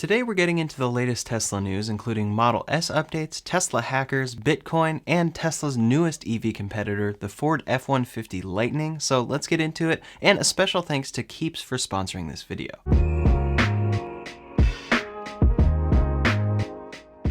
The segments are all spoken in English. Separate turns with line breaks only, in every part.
Today we're getting into the latest Tesla news, including Model S updates, Tesla hackers, Bitcoin, and Tesla's newest EV competitor, the Ford F-150 Lightning. So let's get into it, and a special thanks to Keeps for sponsoring this video.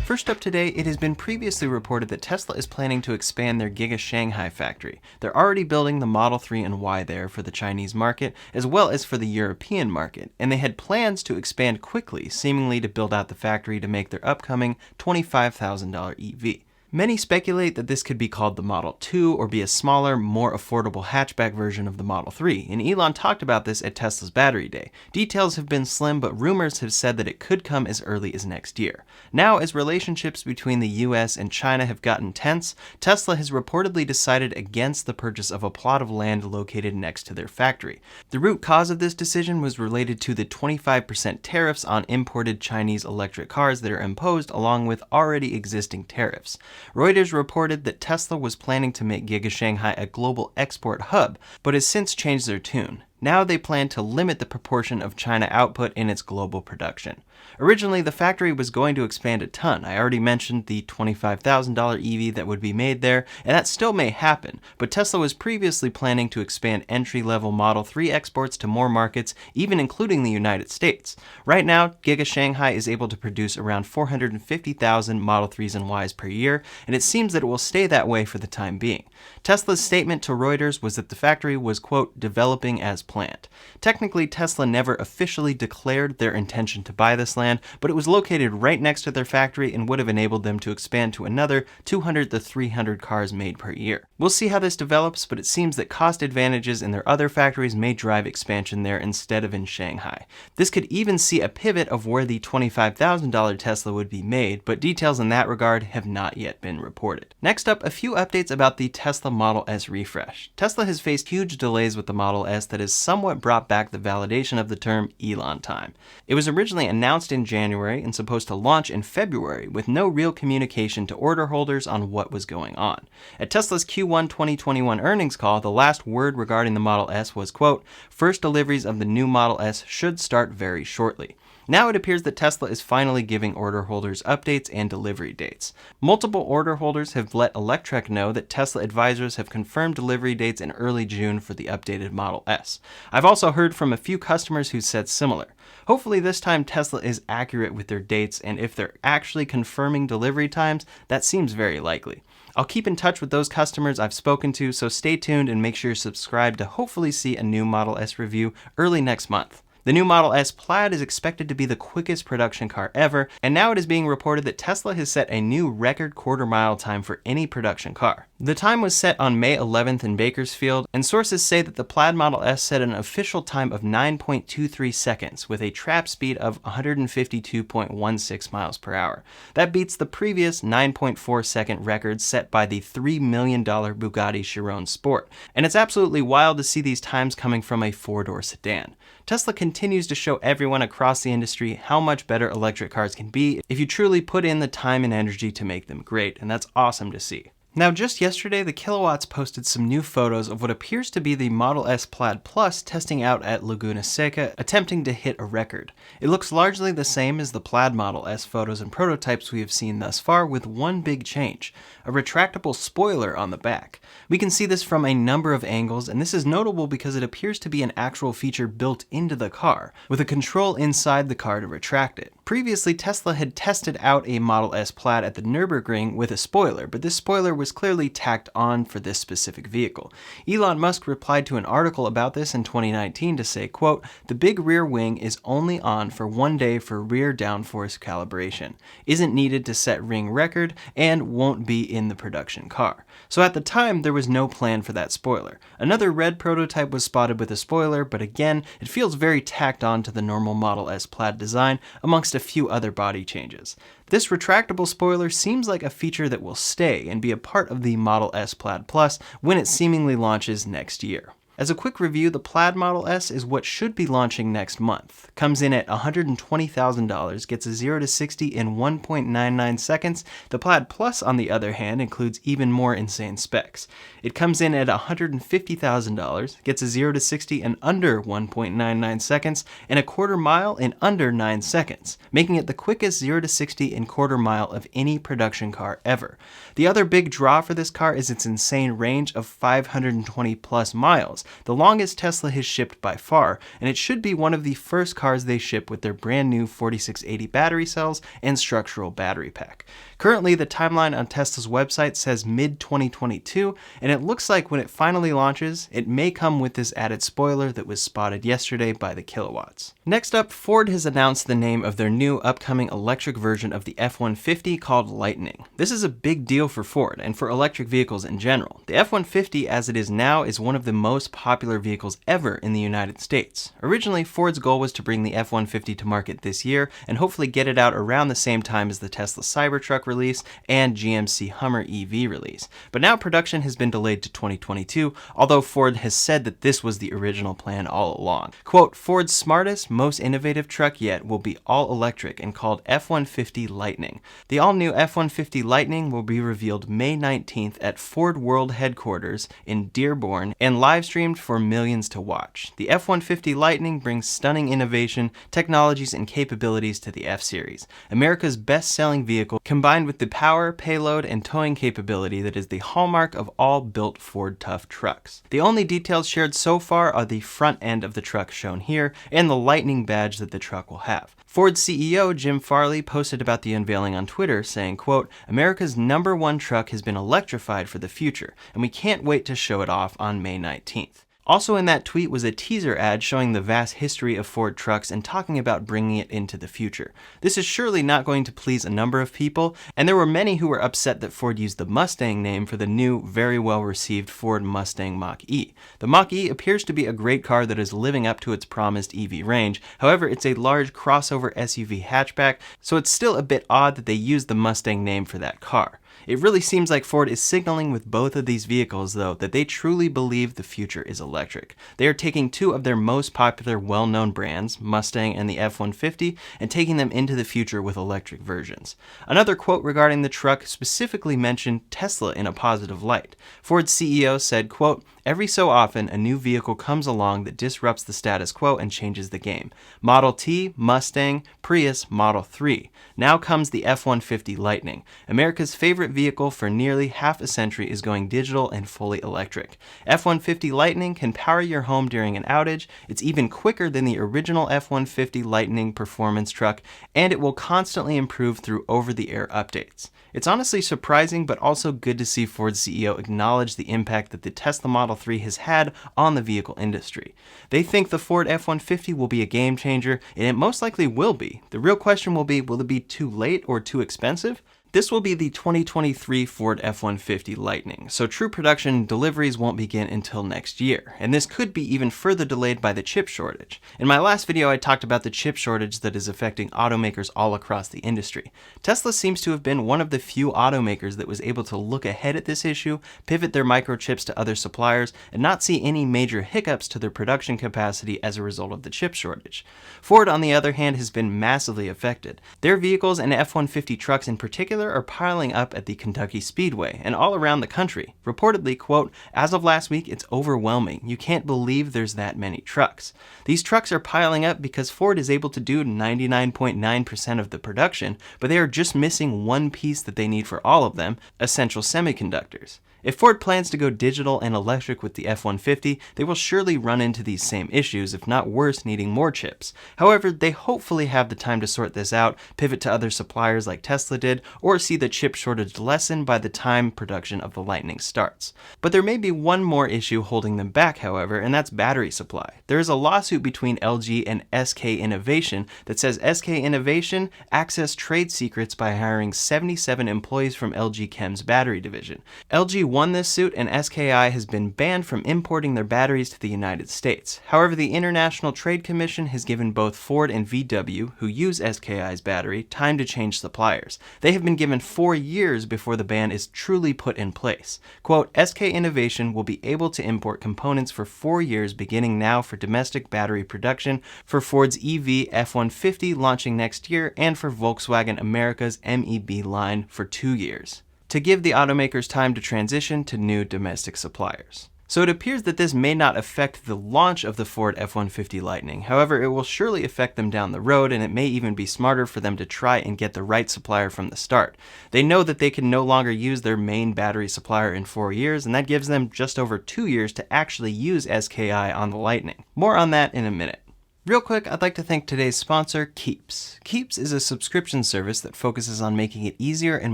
First up today, it has been previously reported that Tesla is planning to expand their Giga Shanghai factory. They're already building the Model 3 and Y there for the Chinese market, as well as for the European market, and they had plans to expand quickly, seemingly to build out the factory to make their upcoming $25,000 EV. Many speculate that this could be called the Model 2 or be a smaller, more affordable hatchback version of the Model 3, and Elon talked about this at Tesla's Battery Day. Details have been slim, but rumors have said that it could come as early as next year. Now, as relationships between the US and China have gotten tense, Tesla has reportedly decided against the purchase of a plot of land located next to their factory. The root cause of this decision was related to the 25% tariffs on imported Chinese electric cars that are imposed along with already existing tariffs. Reuters reported that Tesla was planning to make Giga Shanghai a global export hub, but has since changed their tune. Now they plan to limit the proportion of China output in its global production. Originally, the factory was going to expand a ton. I already mentioned the $25,000 EV that would be made there, and that still may happen, but Tesla was previously planning to expand entry-level Model 3 exports to more markets, even including the United States. Right now, Giga Shanghai is able to produce around 450,000 Model 3s and Ys per year, and it seems that it will stay that way for the time being. Tesla's statement to Reuters was that the factory was, quote, developing as planned. Technically, Tesla never officially declared their intention to buy this land, but it was located right next to their factory and would have enabled them to expand to another 200 to 300 cars made per year. We'll see how this develops, but it seems that cost advantages in their other factories may drive expansion there instead of in Shanghai. This could even see a pivot of where the $25,000 Tesla would be made, but details in that regard have not yet been reported. Next up, a few updates about the Tesla Model S refresh. Tesla has faced huge delays with the Model S that has somewhat brought back the validation of the term Elon time. It was originally announced in January and supposed to launch in February, with no real communication to order holders on what was going on. At Tesla's Q1 2021 earnings call, the last word regarding the Model S was, quote, first deliveries of the new Model S should start very shortly. Now it appears that Tesla is finally giving order holders updates and delivery dates. Multiple order holders have let Electrek know that Tesla advisors have confirmed delivery dates in early June for the updated Model S. I've also heard from a few customers who said similar. Hopefully this time Tesla is accurate with their dates, and if they're actually confirming delivery times, that seems very likely. I'll keep in touch with those customers I've spoken to, so stay tuned and make sure you're subscribed to hopefully see a new Model S review early next month. The new Model S Plaid is expected to be the quickest production car ever, and now it is being reported that Tesla has set a new record quarter-mile time for any production car. The time was set on May 11th in Bakersfield, and sources say that the Plaid Model S set an official time of 9.23 seconds with a trap speed of 152.16 miles per hour. That beats the previous 9.4 second record set by the $3 million Bugatti Chiron Sport, and it's absolutely wild to see these times coming from a four-door sedan. Tesla continues to show everyone across the industry how much better electric cars can be if you truly put in the time and energy to make them great, and that's awesome to see. Now, just yesterday, the Kilowatts posted some new photos of what appears to be the Model S Plaid Plus testing out at Laguna Seca, attempting to hit a record. It looks largely the same as the Plaid Model S photos and prototypes we have seen thus far, with one big change: a retractable spoiler on the back. We can see this from a number of angles, and this is notable because it appears to be an actual feature built into the car, with a control inside the car to retract it. Previously, Tesla had tested out a Model S Plaid at the Nürburgring with a spoiler, but this spoiler was clearly tacked on for this specific vehicle. Elon Musk replied to an article about this in 2019 to say, quote, the big rear wing is only on for 1 day for rear downforce calibration, isn't needed to set ring record, and won't be in the production car. So at the time, there was no plan for that spoiler. Another red prototype was spotted with a spoiler, but again, it feels very tacked on to the normal Model S Plaid design, amongst a few other body changes. This retractable spoiler seems like a feature that will stay and be a part of the Model S Plaid Plus when it seemingly launches next year. As a quick review, the Plaid Model S is what should be launching next month. Comes in at $120,000, gets a 0 to 60 in 1.99 seconds. The Plaid Plus, on the other hand, includes even more insane specs. It comes in at $150,000, gets a 0 to 60 in under 1.99 seconds, and a quarter mile in under 9 seconds, making it the quickest 0 to 60 in quarter mile of any production car ever. The other big draw for this car is its insane range of 520 plus miles, the longest Tesla has shipped by far, and it should be one of the first cars they ship with their brand new 4680 battery cells and structural battery pack. Currently, the timeline on Tesla's website says mid-2022, and it looks like when it finally launches, it may come with this added spoiler that was spotted yesterday by the Kilowatts. Next up, Ford has announced the name of their new upcoming electric version of the F-150 called Lightning. This is a big deal for Ford and for electric vehicles in general. The F-150 as it is now is one of the most popular vehicles ever in the United States. Originally, Ford's goal was to bring the F-150 to market this year and hopefully get it out around the same time as the Tesla Cybertruck release and GMC Hummer EV release. But now production has been delayed to 2022, although Ford has said that this was the original plan all along. Quote, Ford's smartest, most innovative truck yet will be all electric and called F-150 Lightning. The all-new F-150 Lightning will be revealed May 19th at Ford World Headquarters in Dearborn and live-streamed for millions to watch. The F-150 Lightning brings stunning innovation, technologies, and capabilities to the F-Series, America's best-selling vehicle, combined with the power, payload, and towing capability that is the hallmark of all built Ford Tough trucks. The only details shared so far are the front end of the truck shown here and the Lightning badge that the truck will have. Ford's CEO Jim Farley posted about the unveiling on Twitter saying, quote, America's #1 truck has been electrified for the future, and we can't wait to show it off on May 19th. Also in that tweet was a teaser ad showing the vast history of Ford trucks and talking about bringing it into the future. This is surely not going to please a number of people, and there were many who were upset that Ford used the Mustang name for the new, very well-received Ford Mustang Mach-E. The Mach-E appears to be a great car that is living up to its promised EV range. However, it's a large crossover SUV hatchback, so it's still a bit odd that they used the Mustang name for that car. It really seems like Ford is signaling with both of these vehicles, though, that they truly believe the future is electric. They are taking two of their most popular, well-known brands, Mustang and the F-150, and taking them into the future with electric versions. Another quote regarding the truck specifically mentioned Tesla in a positive light. Ford's CEO said, quote, every so often, a new vehicle comes along that disrupts the status quo and changes the game. Model T, Mustang, Prius, Model 3. Now comes the F-150 Lightning. America's favorite vehicle for nearly half a century is going digital and fully electric. F-150 Lightning can power your home during an outage. It's even quicker than the original F-150 Lightning performance truck, and it will constantly improve through over-the-air updates. It's honestly surprising, but also good to see Ford's CEO acknowledge the impact that the Tesla Model 3 has had on the vehicle industry. They think the Ford F-150 will be a game changer, and it most likely will be. The real question will it be too late or too expensive? This will be the 2023 Ford F-150 Lightning, so true production and deliveries won't begin until next year, and this could be even further delayed by the chip shortage. In my last video, I talked about the chip shortage that is affecting automakers all across the industry. Tesla seems to have been one of the few automakers that was able to look ahead at this issue, pivot their microchips to other suppliers, and not see any major hiccups to their production capacity as a result of the chip shortage. Ford, on the other hand, has been massively affected. Their vehicles and F-150 trucks in particular are piling up at the Kentucky Speedway and all around the country. Reportedly, quote, as of last week, it's overwhelming. You can't believe there's that many trucks. These trucks are piling up because Ford is able to do 99.9% of the production, but they are just missing one piece that they need for all of them, essential semiconductors. If Ford plans to go digital and electric with the F-150, they will surely run into these same issues, if not worse, needing more chips. However, they hopefully have the time to sort this out, pivot to other suppliers like Tesla did, or see the chip shortage lessen by the time production of the Lightning starts. But there may be one more issue holding them back, however, and that's battery supply. There is a lawsuit between LG and SK Innovation that says SK Innovation accessed trade secrets by hiring 77 employees from LG Chem's battery division. LG won this suit, and SKI has been banned from importing their batteries to the United States. However, the International Trade Commission has given both Ford and VW, who use SKI's battery, time to change suppliers. They have been given 4 years before the ban is truly put in place. Quote, SK Innovation will be able to import components for 4 years beginning now for domestic battery production for Ford's EV F-150 launching next year and for Volkswagen America's MEB line for 2 years, to give the automakers time to transition to new domestic suppliers. So it appears that this may not affect the launch of the Ford F-150 Lightning. However, it will surely affect them down the road, and it may even be smarter for them to try and get the right supplier from the start. They know that they can no longer use their main battery supplier in 4 years, and that gives them just over 2 years to actually use SKI on the Lightning. More on that in a minute. Real quick, I'd like to thank today's sponsor, Keeps. Keeps is a subscription service that focuses on making it easier and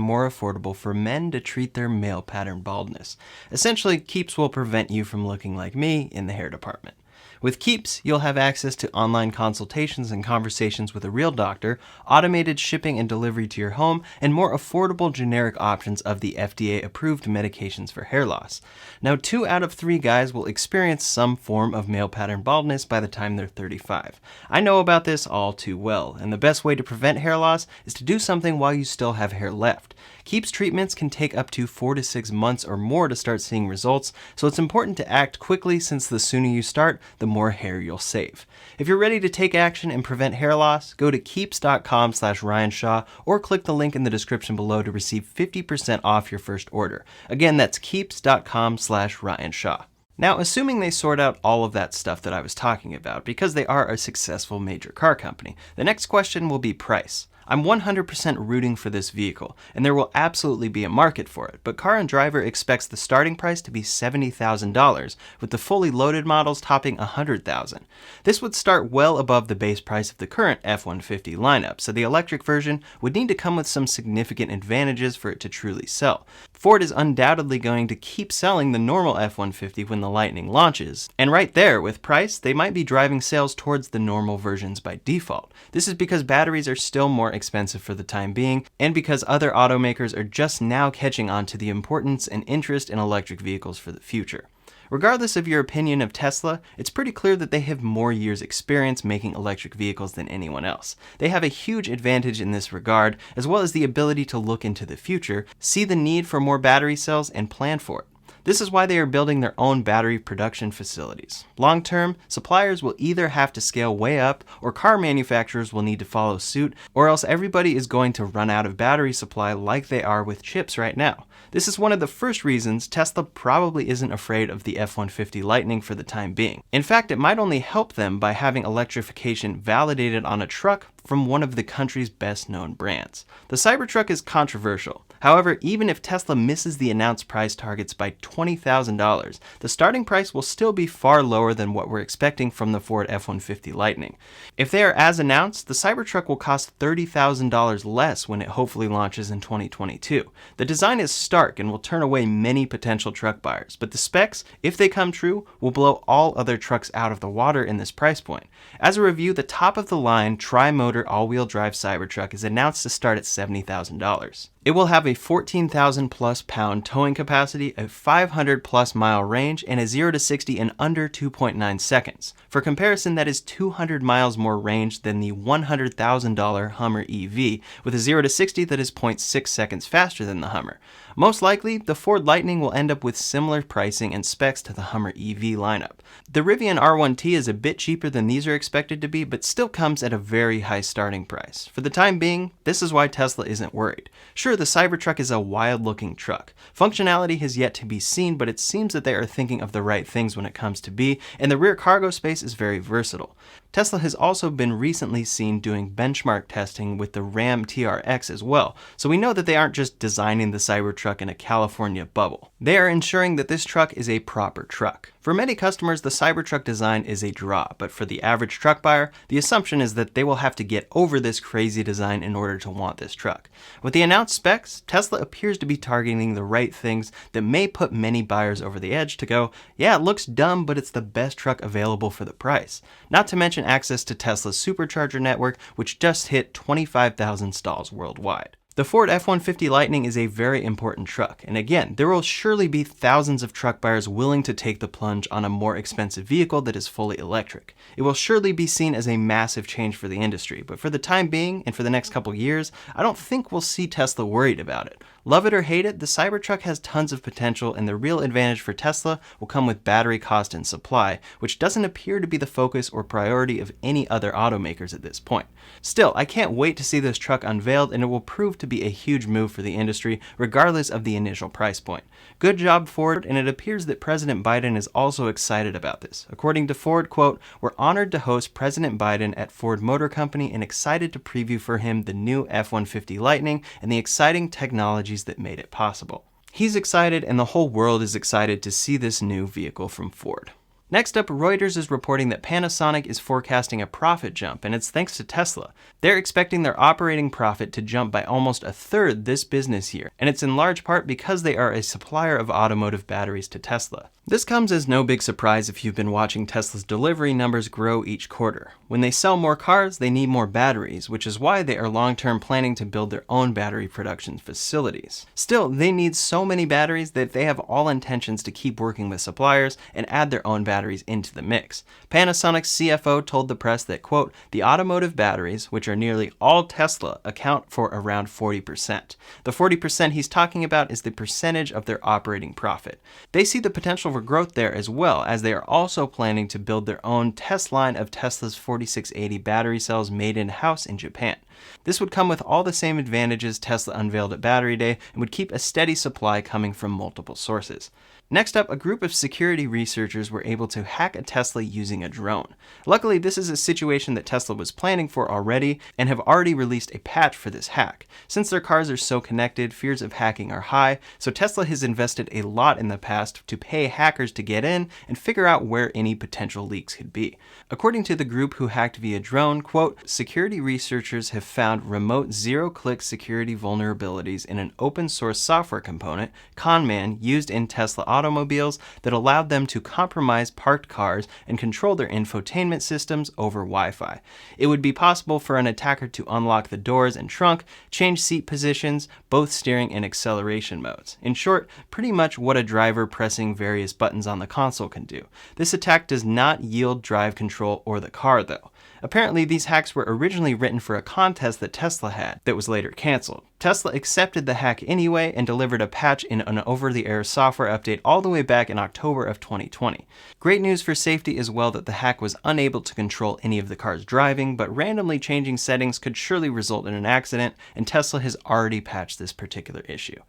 more affordable for men to treat their male pattern baldness. Essentially, Keeps will prevent you from looking like me in the hair department. With Keeps, you'll have access to online consultations and conversations with a real doctor, automated shipping and delivery to your home, and more affordable generic options of the FDA-approved medications for hair loss. Now, 2 out of 3 guys will experience some form of male pattern baldness by the time they're 35. I know about this all too well, and the best way to prevent hair loss is to do something while you still have hair left. Keeps treatments can take up to 4 to 6 months or more to start seeing results, so it's important to act quickly since the sooner you start, the more hair you'll save. If you're ready to take action and prevent hair loss, go to keeps.com/RyanShaw or click the link in the description below to receive 50% off your first order. Again, that's keeps.com/RyanShaw. Now, assuming they sort out all of that stuff that I was talking about, because they are a successful major car company, the next question will be price. I'm 100% rooting for this vehicle, and there will absolutely be a market for it, but Car and Driver expects the starting price to be $70,000, with the fully loaded models topping $100,000. This would start well above the base price of the current F-150 lineup, so the electric version would need to come with some significant advantages for it to truly sell. Ford is undoubtedly going to keep selling the normal F-150 when the Lightning launches, and right there, with price, they might be driving sales towards the normal versions by default. This is because batteries are still more expensive for the time being, and because other automakers are just now catching on to the importance and interest in electric vehicles for the future. Regardless of your opinion of Tesla, it's pretty clear that they have more years experience making electric vehicles than anyone else. They have a huge advantage in this regard, as well as the ability to look into the future, see the need for more battery cells, and plan for it. This is why they are building their own battery production facilities. Long term, suppliers will either have to scale way up, or car manufacturers will need to follow suit, or else everybody is going to run out of battery supply like they are with chips right now. This is one of the first reasons Tesla probably isn't afraid of the F-150 Lightning for the time being. In fact, it might only help them by having electrification validated on a truck from one of the country's best-known brands. The Cybertruck is controversial. However, even if Tesla misses the announced price targets by $20,000, the starting price will still be far lower than what we're expecting from the Ford F-150 Lightning. If they are as announced, the Cybertruck will cost $30,000 less when it hopefully launches in 2022. The design is stark and will turn away many potential truck buyers, but the specs, if they come true, will blow all other trucks out of the water in this price point. As a review, the top-of-the-line tri-motor all-wheel drive Cybertruck is announced to start at $70,000. It will have a 14,000 plus pound towing capacity, a 500 plus mile range, and a 0 to 60 in under 2.9 seconds. For comparison, that is 200 miles more range than the $100,000 Hummer EV, with a 0 to 60 that is 0.6 seconds faster than the Hummer. Most likely, the Ford Lightning will end up with similar pricing and specs to the Hummer EV lineup. The Rivian R1T is a bit cheaper than these are expected to be, but still comes at a very high starting price. For the time being, this is why Tesla isn't worried. Sure, the Cybertruck is a wild-looking truck. Functionality has yet to be seen, but it seems that they are thinking of the right things when it comes to B, and the rear cargo space is very versatile. Tesla has also been recently seen doing benchmark testing with the Ram TRX as well, so we know that they aren't just designing the Cybertruck in a California bubble. They are ensuring that this truck is a proper truck. For many customers, the Cybertruck design is a draw, but for the average truck buyer, the assumption is that they will have to get over this crazy design in order to want this truck. With the announced specs, Tesla appears to be targeting the right things that may put many buyers over the edge to go, yeah, it looks dumb, but it's the best truck available for the price. Not to mention access to Tesla's supercharger network, which just hit 25,000 stalls worldwide. The Ford F-150 Lightning is a very important truck, and again, there will surely be thousands of truck buyers willing to take the plunge on a more expensive vehicle that is fully electric. It will surely be seen as a massive change for the industry, but for the time being, and for the next couple years, I don't think we'll see Tesla worried about it. Love it or hate it, the Cybertruck has tons of potential, and the real advantage for Tesla will come with battery cost and supply, which doesn't appear to be the focus or priority of any other automakers at this point. Still, I can't wait to see this truck unveiled, and it will prove to be a huge move for the industry, regardless of the initial price point. Good job, Ford, and it appears that President Biden is also excited about this. According to Ford, quote, "We're honored to host President Biden at Ford Motor Company and excited to preview for him the new F-150 Lightning and the exciting technologies that made it possible." He's excited, and the whole world is excited to see this new vehicle from Ford. Next up, Reuters is reporting that Panasonic is forecasting a profit jump, and it's thanks to Tesla. They're expecting their operating profit to jump by almost a third this business year, and it's in large part because they are a supplier of automotive batteries to Tesla. This comes as no big surprise if you've been watching Tesla's delivery numbers grow each quarter. When they sell more cars, they need more batteries, which is why they are long-term planning to build their own battery production facilities. Still, they need so many batteries that they have all intentions to keep working with suppliers and add their own batteries into the mix. Panasonic's CFO told the press that, quote, "The automotive batteries, which are nearly all Tesla, account for around 40%. The 40% he's talking about is the percentage of their operating profit. They see the potential for growth there as well, as they are also planning to build their own test line of Tesla's 4680 battery cells made in-house in Japan. This would come with all the same advantages Tesla unveiled at Battery Day and would keep a steady supply coming from multiple sources." Next up, a group of security researchers were able to hack a Tesla using a drone. Luckily, this is a situation that Tesla was planning for already and have already released a patch for this hack. Since their cars are so connected, fears of hacking are high, so Tesla has invested a lot in the past to pay hackers to get in and figure out where any potential leaks could be. According to the group who hacked via drone, quote, "Security researchers have found remote zero-click security vulnerabilities in an open-source software component, Conman, used in Tesla automobiles that allowed them to compromise parked cars and control their infotainment systems over Wi-Fi. It would be possible for an attacker to unlock the doors and trunk, change seat positions, both steering and acceleration modes. In short, pretty much what a driver pressing various buttons on the console can do. This attack does not yield drive control or the car, though. Apparently, these hacks were originally written for a contest that Tesla had that was later canceled. Tesla accepted the hack anyway and delivered a patch in an over-the-air software update all the way back in October of 2020. Great news for safety as well that the hack was unable to control any of the car's driving, but randomly changing settings could surely result in an accident, and Tesla has already patched this particular issue.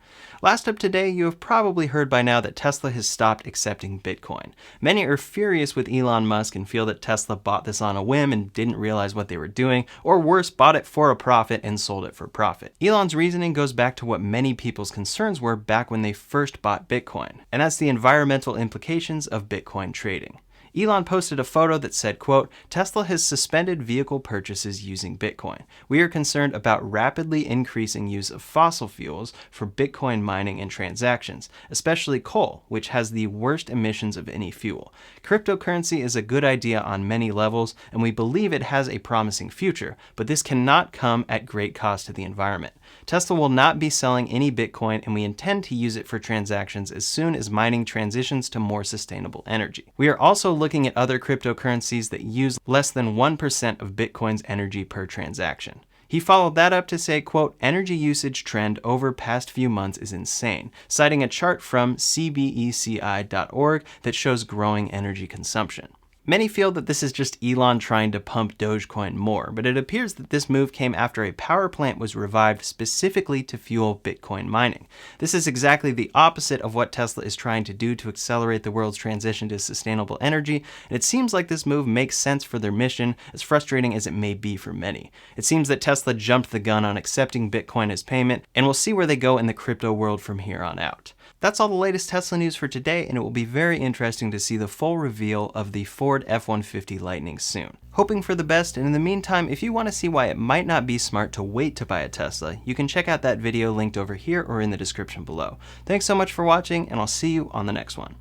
Last up today, you have probably heard by now that Tesla has stopped accepting Bitcoin. Many are furious with Elon Musk and feel that Tesla bought this on a whim and didn't realize what they were doing, or worse, bought it for a profit and sold it for profit. Elon's reasoning goes back to what many people's concerns were back when they first bought Bitcoin, and that's the environmental implications of Bitcoin trading. Elon posted a photo that said, quote, "Tesla has suspended vehicle purchases using Bitcoin. We are concerned about rapidly increasing use of fossil fuels for Bitcoin mining and transactions, especially coal, which has the worst emissions of any fuel. Cryptocurrency is a good idea on many levels, and we believe it has a promising future, but this cannot come at great cost to the environment. Tesla will not be selling any Bitcoin, and we intend to use it for transactions as soon as mining transitions to more sustainable energy. We are also looking at other cryptocurrencies that use less than 1% of Bitcoin's energy per transaction." He followed that up to say, quote, "Energy usage trend over past few months is insane," citing a chart from cbeci.org that shows growing energy consumption. Many feel that this is just Elon trying to pump Dogecoin more, but it appears that this move came after a power plant was revived specifically to fuel Bitcoin mining. This is exactly the opposite of what Tesla is trying to do to accelerate the world's transition to sustainable energy, and it seems like this move makes sense for their mission, as frustrating as it may be for many. It seems that Tesla jumped the gun on accepting Bitcoin as payment, and we'll see where they go in the crypto world from here on out. That's all the latest Tesla news for today, and it will be very interesting to see the full reveal of the Ford F-150 Lightning soon. Hoping for the best, and in the meantime, if you want to see why it might not be smart to wait to buy a Tesla, you can check out that video linked over here or in the description below. Thanks so much for watching, and I'll see you on the next one.